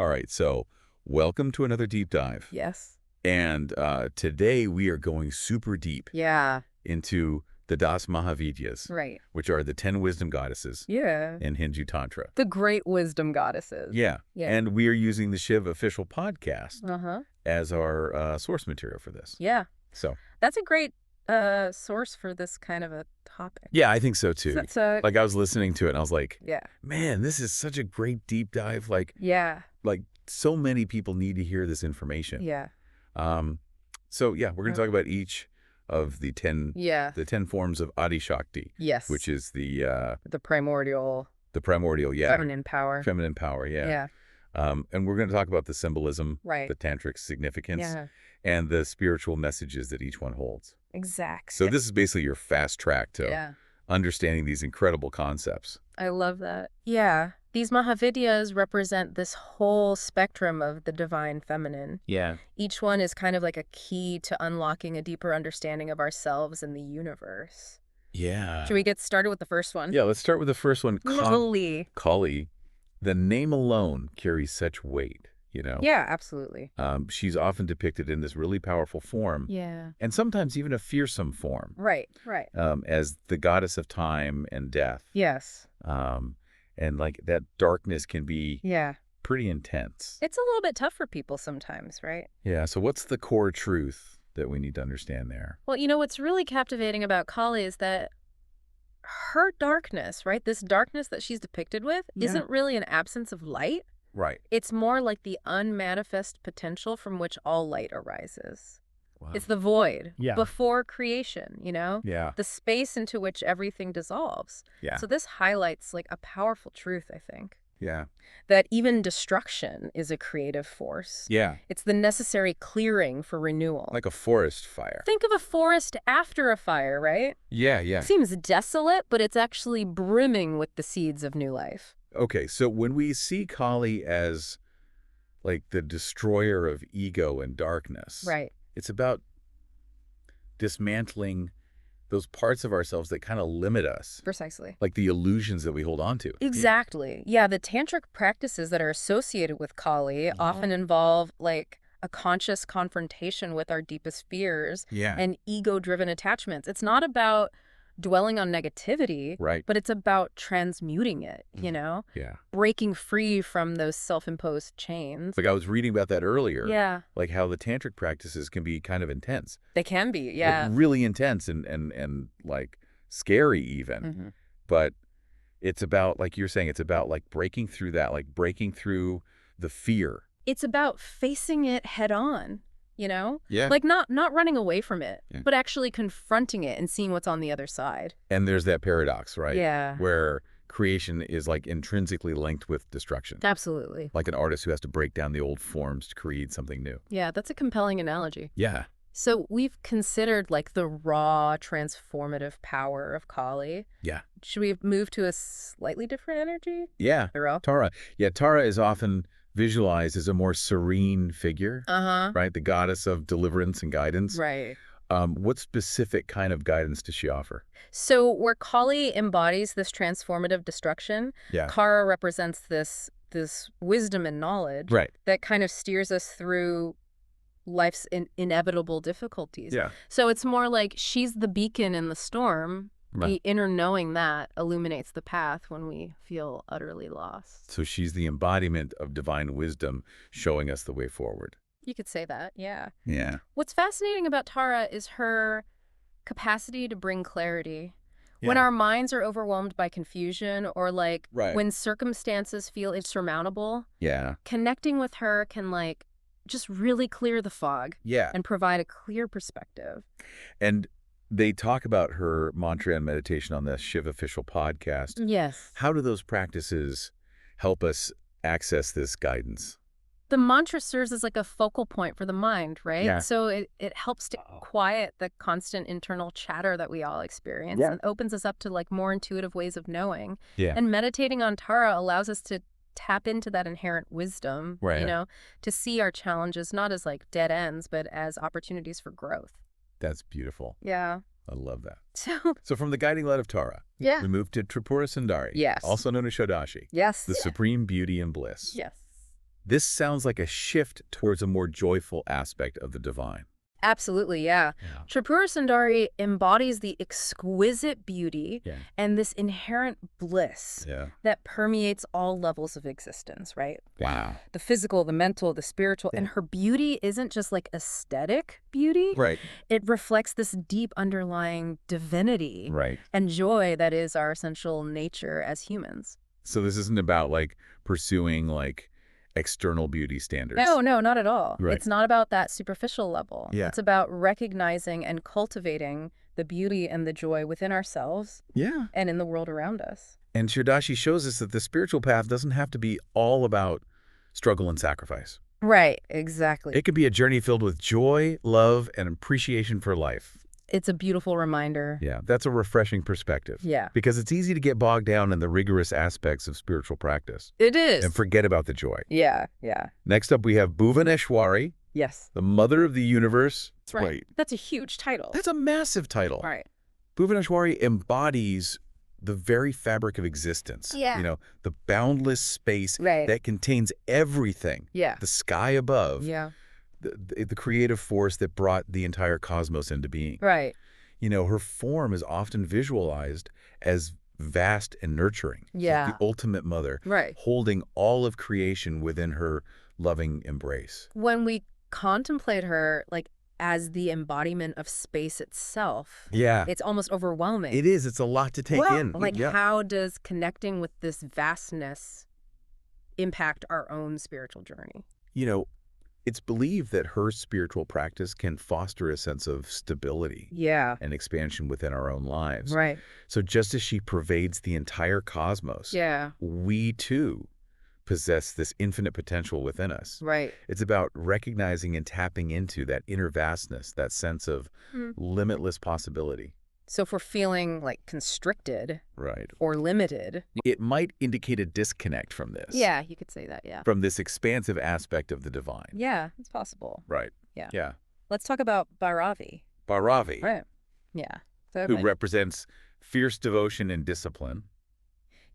All right, so welcome to another deep dive. Yes. And today we are going super deep into the Das Mahavidyas, Right. which are the 10 wisdom goddesses in Hindu Tantra. The great wisdom goddesses. Yeah. And we are using the Shiv official podcast as our source material for this. Yeah. So that's a great source for this kind of a topic. Yeah, I think so too. So, like I was listening to it and I was like, yeah, man, this is such a great deep dive. Like, like so many people need to hear this information. Yeah. So yeah, we're going to talk about each of the 10 forms of Adi Shakti. Yes. Which is the primordial. The primordial, Feminine power. Feminine power, yeah. And we're going to talk about the symbolism, the tantric significance, and the spiritual messages that each one holds. Exactly. So this is basically your fast track to understanding these incredible concepts. I love that. Yeah. These Mahavidyas represent this whole spectrum of the divine feminine. Yeah. Each one is kind of like a key to unlocking a deeper understanding of ourselves and the universe. Yeah. Should we get started with the first one? Yeah, let's start with the first one. Kali. Kali. The name alone carries such weight, you know? Yeah, absolutely. She's often depicted in this really powerful form. Yeah. And sometimes even a fearsome form. Right. As the goddess of time and death. Yes. And like that darkness can be pretty intense. It's a little bit tough for people sometimes, right? Yeah. So what's the core truth that we need to understand there? Well, you know, what's really captivating about Kali is that her darkness, right? This darkness that she's depicted with isn't really an absence of light. Right. It's more like the unmanifest potential from which all light arises. Wow. It's the void before creation, you know? Yeah. The space into which everything dissolves. Yeah. So this highlights like a powerful truth, I think. Yeah. That even destruction is a creative force. Yeah. It's the necessary clearing for renewal. Like a forest fire. Think of a forest after a fire, right? Yeah, yeah. It seems desolate, but it's actually brimming with the seeds of new life. Okay, so when we see Kali as like the destroyer of ego and darkness, it's about dismantling those parts of ourselves that kind of limit us. Precisely. Like the illusions that we hold on to. Exactly. Yeah, the tantric practices that are associated with Kali often involve like a conscious confrontation with our deepest fears and ego-driven attachments. It's not about dwelling on negativity, but it's about transmuting it, you know? Yeah. Breaking free from those self-imposed chains. Like I was reading about that earlier. Yeah. Like how the tantric practices can be kind of intense. They can be, yeah. Like really intense and like scary even. But it's about, like you're saying, it's about like breaking through that, like breaking through the fear. It's about facing it head on. You know? Yeah. Like not running away from it, but actually confronting it and seeing what's on the other side. And there's that paradox, right? Yeah. Where creation is like intrinsically linked with destruction. Absolutely. Like an artist who has to break down the old forms to create something new. Yeah, that's a compelling analogy. Yeah. So we've considered like the raw transformative power of Kali. Yeah. Should we move to a slightly different energy? Yeah. Tara. Yeah, Tara is often visualized as a more serene figure, right? The goddess of deliverance and guidance. Right. What specific kind of guidance does she offer? So where Kali embodies this transformative destruction, Kara represents this wisdom and knowledge that kind of steers us through life's inevitable difficulties. Yeah. So it's more like she's the beacon in the storm. The inner knowing that illuminates the path when we feel utterly lost. So she's the embodiment of divine wisdom showing us the way forward. You could say that, yeah. Yeah. What's fascinating about Tara is her capacity to bring clarity. When our minds are overwhelmed by confusion or like when circumstances feel insurmountable, connecting with her can like just really clear the fog and provide a clear perspective. And they talk about her mantra and meditation on the Shiv official podcast. Yes. How do those practices help us access this guidance? The mantra serves as like a focal point for the mind, right? Yeah. So it helps to quiet the constant internal chatter that we all experience and opens us up to like more intuitive ways of knowing. Yeah. And meditating on Tara allows us to tap into that inherent wisdom, you know, to see our challenges not as like dead ends, but as opportunities for growth. That's beautiful. Yeah. I love that. So from the guiding light of Tara, we move to Tripura Sundari, also known as Shodashi. Yes. The supreme beauty and bliss. Yes. This sounds like a shift towards a more joyful aspect of the divine. Absolutely, yeah. Tripura Sundari embodies the exquisite beauty and this inherent bliss that permeates all levels of existence, right? Wow. The physical, the mental, the spiritual. And her beauty isn't just like aesthetic beauty. Right. It reflects this deep underlying divinity and joy that is our essential nature as humans. So this isn't about like pursuing like external beauty standards. No, not at all. Right. It's not about that superficial level. Yeah. It's about recognizing and cultivating the beauty and the joy within ourselves and in the world around us. And Shirdashi shows us that the spiritual path doesn't have to be all about struggle and sacrifice. Right, exactly. It could be a journey filled with joy, love, and appreciation for life. It's a beautiful reminder. Yeah, that's a refreshing perspective. Yeah. Because it's easy to get bogged down in the rigorous aspects of spiritual practice. It is. And forget about the joy. Yeah. Next up, we have Bhuvaneshwari. Yes. The mother of the universe. That's right. That's a huge title. That's a massive title. Right. Bhuvaneshwari embodies the very fabric of existence. Yeah. You know, the boundless space that contains everything. Yeah. The sky above. Yeah. The creative force that brought the entire cosmos into being. Right. You know, her form is often visualized as vast and nurturing. Yeah. Like the ultimate mother. Right. Holding all of creation within her loving embrace. When we contemplate her, like, as the embodiment of space itself, it's almost overwhelming. It is. It's a lot to take in. Like, how does connecting with this vastness impact our own spiritual journey? You know, it's believed that her spiritual practice can foster a sense of stability and expansion within our own lives. Right. So just as she pervades the entire cosmos, we too possess this infinite potential within us. Right. It's about recognizing and tapping into that inner vastness, that sense of limitless possibility. So if we're feeling like constricted or limited, it might indicate a disconnect from this. Yeah, you could say that, From this expansive aspect of the divine. Yeah, it's possible. Right. Yeah. Let's talk about Bhairavi. Bhairavi. Right. Yeah. So who represents fierce devotion and discipline.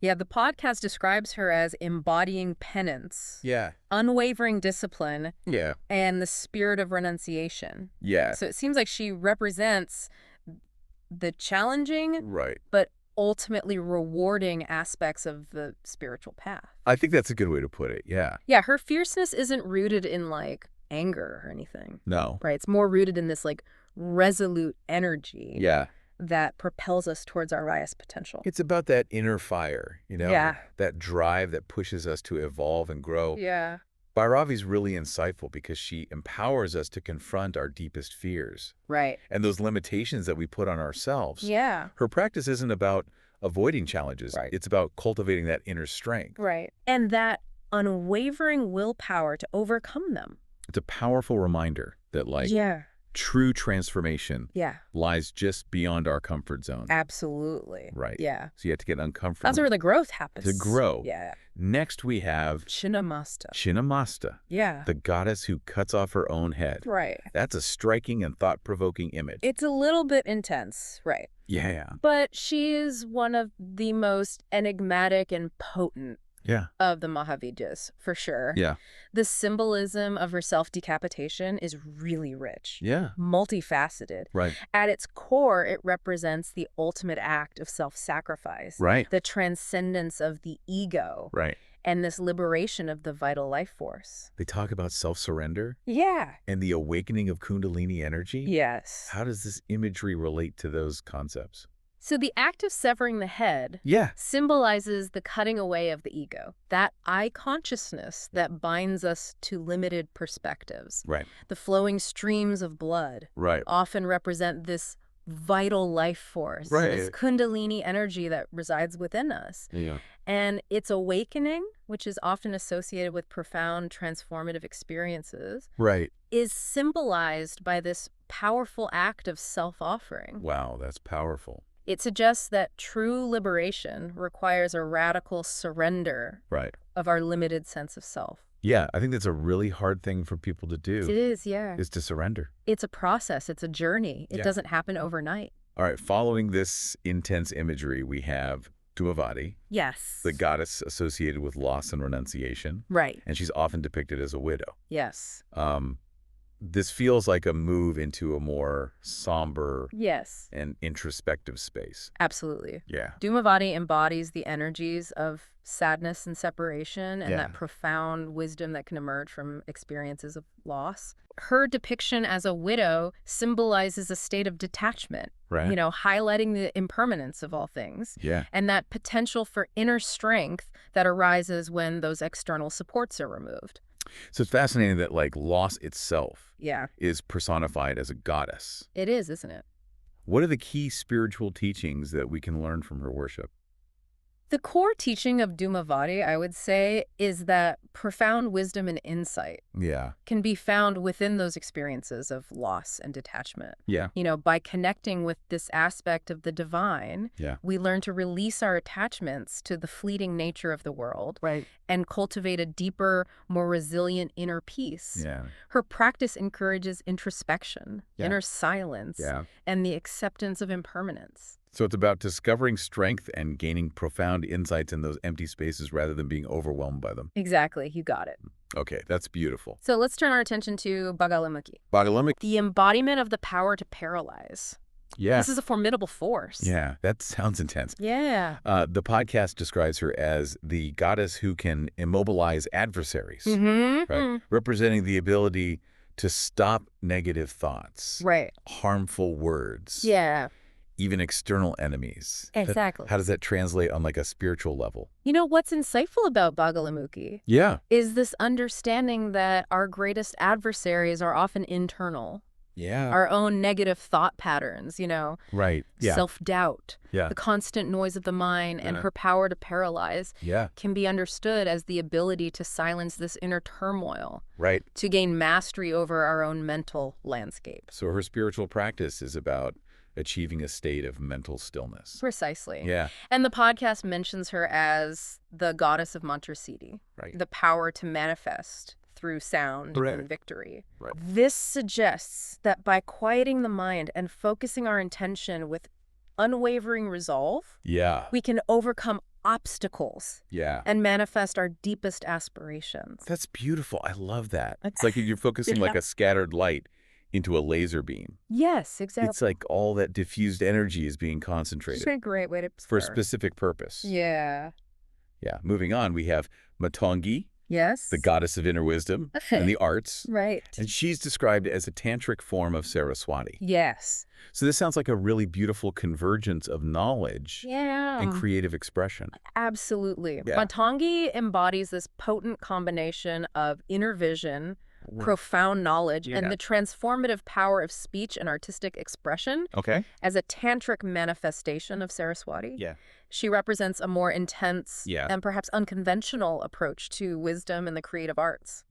Yeah, the podcast describes her as embodying penance. Yeah. Unwavering discipline. Yeah. And the spirit of renunciation. Yeah. So it seems like she represents the challenging, but ultimately rewarding aspects of the spiritual path. I think that's a good way to put it, yeah. Yeah, her fierceness isn't rooted in, like, anger or anything. No. Right? It's more rooted in this, like, resolute energy. Yeah. That propels us towards our highest potential. It's about that inner fire, you know? Yeah. That drive that pushes us to evolve and grow. Yeah. Bhairavi's really insightful because she empowers us to confront our deepest fears. Right. And those limitations that we put on ourselves. Yeah. Her practice isn't about avoiding challenges. Right. It's about cultivating that inner strength. Right. And that unwavering willpower to overcome them. It's a powerful reminder that, like, true transformation lies just beyond our comfort zone. Absolutely. Right. Yeah. So you have to get uncomfortable. That's where the growth happens. To grow. Yeah. Next we have Chhinnamasta. Chhinnamasta. Yeah. The goddess who cuts off her own head. Right. That's a striking and thought-provoking image. It's a little bit intense, right? Yeah. But she is one of the most enigmatic and potent of the Mahavidyas, for sure. Yeah. The symbolism of her self-decapitation is really rich. Yeah. Multifaceted. Right. At its core, it represents the ultimate act of self-sacrifice. Right. The transcendence of the ego. Right. And this liberation of the vital life force. They talk about self-surrender. Yeah. And the awakening of Kundalini energy. Yes. How does this imagery relate to those concepts? So the act of severing the head symbolizes the cutting away of the ego, that I consciousness that binds us to limited perspectives. Right. The flowing streams of blood often represent this vital life force, this Kundalini energy that resides within us. Yeah. And its awakening, which is often associated with profound transformative experiences, is symbolized by this powerful act of self-offering. Wow, that's powerful. It suggests that true liberation requires a radical surrender of our limited sense of self. Yeah, I think that's a really hard thing for people to do. It is, yeah. Is to surrender. It's a process. It's a journey. It doesn't happen overnight. All right, following this intense imagery, we have Dhumavati. Yes. The goddess associated with loss and renunciation. Right. And she's often depicted as a widow. Yes. This feels like a move into a more somber yes. and introspective space. Absolutely. Yeah. Dhumavati embodies the energies of sadness and separation and that profound wisdom that can emerge from experiences of loss. Her depiction as a widow symbolizes a state of detachment, right. Highlighting the impermanence of all things. Yeah. And that potential for inner strength that arises when those external supports are removed. So it's fascinating that loss itself yeah. is personified as a goddess. It is, isn't it? What are the key spiritual teachings that we can learn from her worship? The core teaching of Dhumavati, I would say, is that profound wisdom and insight can be found within those experiences of loss and detachment. Yeah. By connecting with this aspect of the divine, we learn to release our attachments to the fleeting nature of the world and cultivate a deeper, more resilient inner peace. Yeah. Her practice encourages introspection, inner silence, and the acceptance of impermanence. So it's about discovering strength and gaining profound insights in those empty spaces rather than being overwhelmed by them. Exactly. You got it. Okay, that's beautiful. So let's turn our attention to Bagalamukhi. Bagalamukhi. The embodiment of the power to paralyze. Yeah. This is a formidable force. Yeah, that sounds intense. Yeah. The podcast describes her as the goddess who can immobilize adversaries, right? Representing the ability to stop negative thoughts, harmful words. Yeah. Even external enemies. Exactly. How does that translate on a spiritual level? What's insightful about Bagalamukhi is this understanding that our greatest adversaries are often internal. Yeah. Our own negative thought patterns, Right. Yeah. Self-doubt, the constant noise of the mind, and her power to paralyze can be understood as the ability to silence this inner turmoil. Right. To gain mastery over our own mental landscape. So her spiritual practice is about achieving a state of mental stillness. Precisely. Yeah. And the podcast mentions her as the goddess of Mantrasiddhi, the power to manifest through sound and victory. Right. This suggests that by quieting the mind and focusing our intention with unwavering resolve, we can overcome obstacles and manifest our deepest aspirations. That's beautiful. I love that. It's like you're focusing like a scattered light into a laser beam. Yes, exactly. It's like all that diffused energy is being concentrated. It's a great way to for a specific purpose. Yeah. Yeah. Moving on, we have Matangi, yes, the goddess of inner wisdom and the arts. Right. And she's described as a tantric form of Saraswati. Yes. So this sounds like a really beautiful convergence of knowledge and creative expression. Absolutely. Yeah. Matangi embodies this potent combination of inner vision, profound knowledge, and the transformative power of speech and artistic expression as a tantric manifestation of Saraswati. Yeah. She represents a more intense and perhaps unconventional approach to wisdom and the creative arts.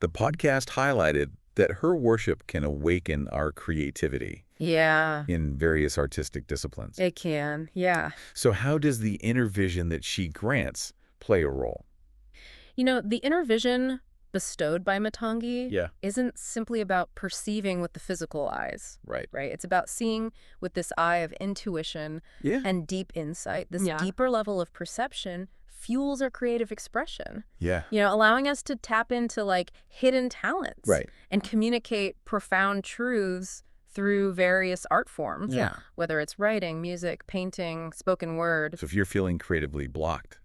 The podcast highlighted that her worship can awaken our creativity in various artistic disciplines. It can, yeah. So how does the inner vision that she grants play a role? The inner vision bestowed by Matangi isn't simply about perceiving with the physical eyes. Right. It's about seeing with this eye of intuition and deep insight. This deeper level of perception fuels our creative expression. Yeah. Allowing us to tap into hidden talents and communicate profound truths through various art forms. Yeah. Whether it's writing, music, painting, spoken word. So if you're feeling creatively blocked,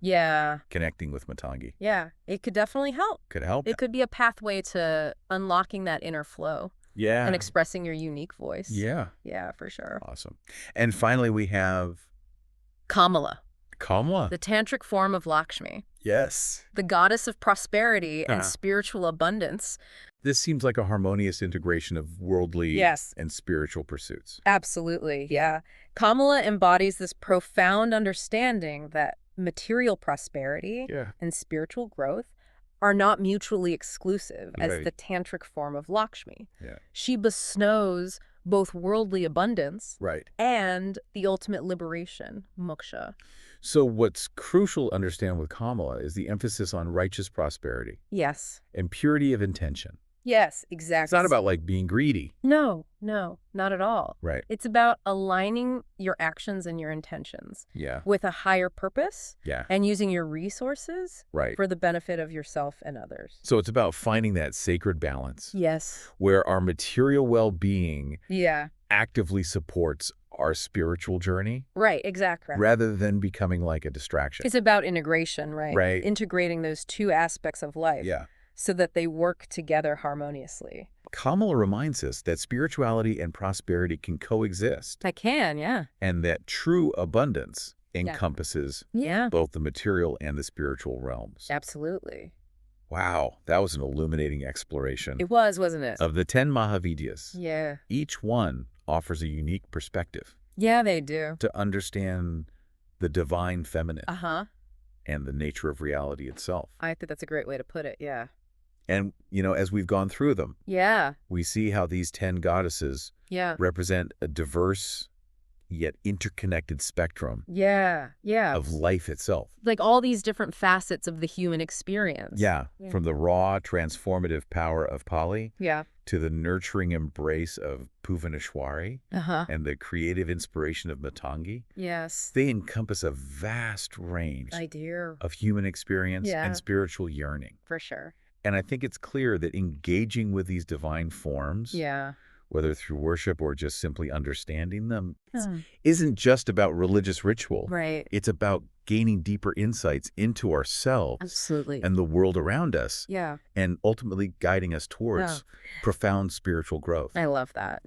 connecting with Matangi. Yeah, it could definitely help. Could help. It could be a pathway to unlocking that inner flow. Yeah. And expressing your unique voice. Yeah. Yeah, for sure. Awesome. And finally, we have Kamala. Kamala. The tantric form of Lakshmi. Yes. The goddess of prosperity and spiritual abundance. This seems like a harmonious integration of worldly and spiritual pursuits. Absolutely, yeah. Kamala embodies this profound understanding that material prosperity and spiritual growth are not mutually exclusive as the tantric form of Lakshmi. Yeah. She bestows both worldly abundance and the ultimate liberation, moksha. So what's crucial to understand with Kamala is the emphasis on righteous prosperity. Yes. And purity of intention. Yes, exactly. It's not about like being greedy. No, not at all. Right. It's about aligning your actions and your intentions with a higher purpose and using your resources for the benefit of yourself and others. So it's about finding that sacred balance. Yes. Where our material well-being actively supports our spiritual journey. Right, exactly. Rather than becoming like a distraction. It's about integration, right? Right. Integrating those two aspects of life so that they work together harmoniously. Kamala reminds us that spirituality and prosperity can coexist. They can, yeah. And that true abundance encompasses both the material and the spiritual realms. Absolutely. Wow, that was an illuminating exploration. It was, wasn't it? Of the 10 Mahavidyas. Yeah. Each one offers a unique perspective. Yeah, they do. To understand the divine feminine. And the nature of reality itself. I think that's a great way to put it, yeah. And, you know, as we've gone through them, we see how these 10 goddesses represent a diverse yet interconnected spectrum of life itself. Like all these different facets of the human experience. From the raw, transformative power of Pali to the nurturing embrace of Bhuvaneshwari and the creative inspiration of Matangi. Yes. They encompass a vast range of human experience and spiritual yearning. For sure. And I think it's clear that engaging with these divine forms, whether through worship or just simply understanding them, isn't just about religious ritual. Right. It's about gaining deeper insights into ourselves and the world around us. And ultimately guiding us towards profound spiritual growth. I love that.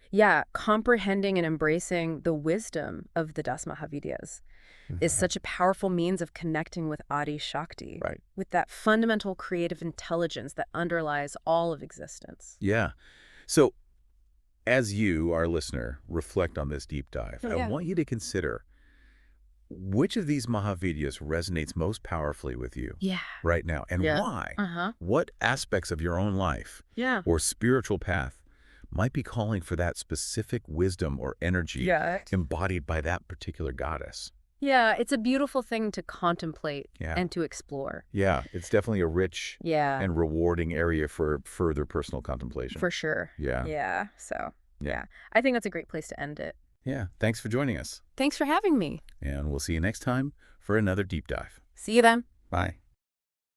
Yeah, comprehending and embracing the wisdom of the 10 Mahavidyas is such a powerful means of connecting with Adi Shakti, with that fundamental creative intelligence that underlies all of existence. Yeah. So as you, our listener, reflect on this deep dive, I want you to consider which of these Mahavidyas resonates most powerfully with you right now and why? What aspects of your own life or spiritual path might be calling for that specific wisdom or energy embodied by that particular goddess? Yeah, it's a beautiful thing to contemplate and to explore. Yeah, it's definitely a rich and rewarding area for further personal contemplation. For sure. Yeah. So, I think that's a great place to end it. Yeah, thanks for joining us. Thanks for having me. And we'll see you next time for another deep dive. See you then. Bye.